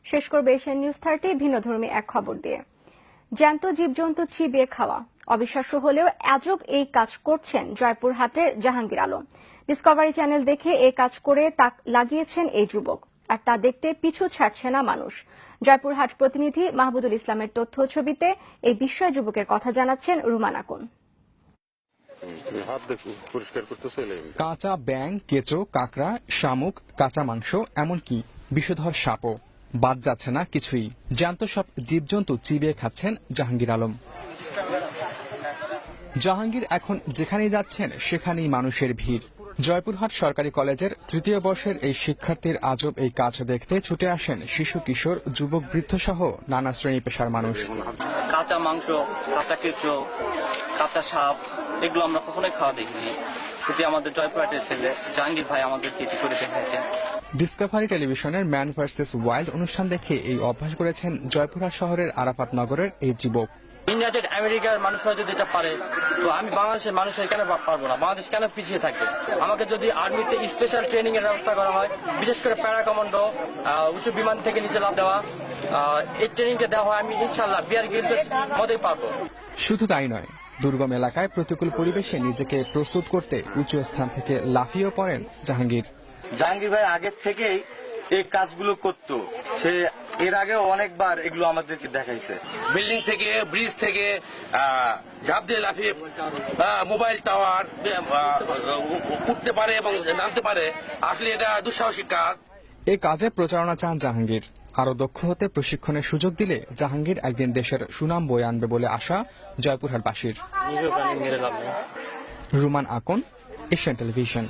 শেষ করবে Asian news 30 ভিন্নধর্মী এক খবর দিয়ে। জ্যান্ত জীবজন্তু চিবিয়ে খাওয়া অবিশ্বাস্য হলেও আজব এই কাজ করছেন জয়পুরহাটের জাহাঙ্গীর আলম। ডিসকভারি চ্যানেল দেখে এই কাজ করে তাক লাগিয়েছেন এই যুবক, আর তা দেখতে পিছু ছাড়ছে না মানুষ। জয়পুরহাট প্রতিনিধি মাহবুদুল ইসলামের তথ্য ছবিতে এই বিস্ময় যুবকের কথা জানাচ্ছেন রুমান আকুন। কাঁচা ব্যাঙ, কেঁচো, কাঁকড়া, শামুক, কাঁচা মাংস, এমনকি বিষধর সাপও বাদ যাচ্ছে না কিছুই। জ্যান্ত সব জীবজন্তু চিবিয়ে খাচ্ছেন জাহাঙ্গীর আলম। জাহাঙ্গীর এখন যেখানেই যাচ্ছেন সেখানেই মানুষের ভিড়। জয়পুরহাট সরকারি কলেজের তৃতীয় বর্ষের এই শিক্ষার্থীর আজব এই কাজ দেখতে ছুটে আসেন শিশু, কিশোর, যুবক, বৃদ্ধ সহ নানা শ্রেণী পেশার মানুষ। কাঁচা মাংস, কাঁচা কেঁচো, কাঁচা সাপ, এগুলো আমরা কখনোই খাওয়া দেখিনি। সেটি আমাদের জয়পুরহাটের ছেলে জাহাঙ্গীর ভাই আমাদেরকে এটি করে দেখাচ্ছেন। ডিসকভারি টেলিভিশনের ম্যান ভার্সেস ওয়াইল্ড অনুষ্ঠান দেখে এই অভ্যাস করেছেন জয়পুরহাট শহরের আরাফাত নগরের এই যুবক। ইউনাইটেড আমেরিকার মানুষরা যদি এটা পারে, তো আমি বাংলাদেশের মানুষের কেন পারবো না? বাংলাদেশ কেন পিছিয়ে থাকবে? আমাকে যদি আর্মিতে স্পেশাল ট্রেনিং এর ব্যবস্থা করা হয়, বিশেষ করে প্যারা কমান্ডো, উঁচু বিমান থেকে নিচে লাফ দেওয়া, এই ট্রেনিংটা দেওয়া হয়, আমি ইনশাল্লাহ বিয়ার গ্রিলসের মধ্যেই পারবো। শুধু তাই নয়, দুর্গম এলাকায় প্রতিকূল পরিবেশে নিজেকে প্রস্তুত করতে উঁচু স্থান থেকে লাফিয়েও পড়েন জাহাঙ্গীর। জাহাঙ্গীর ভাই আগের থেকেই এই কাজগুলো করতো, সে এর আগে অনেকবার এগুলো আমাদেরকে দেখাইছে। বিল্ডিং থেকে, ব্রিজ থেকে ঝাঁপ দিয়ে লাফিয়ে মোবাইল টাওয়ার উঠতে পারে এবং নামতে পারে। আসলে এটা দুঃসাহসিক কাজ। এই কাজে প্রচারণা চান জাহাঙ্গীর। আরো দক্ষ হতে প্রশিক্ষণের সুযোগ দিলে জাহাঙ্গীর একদিন দেশের সুনাম বয়ে আনবে বলে আশা জয়পুরহাটবাসীর। Ruman Akun, Asian television.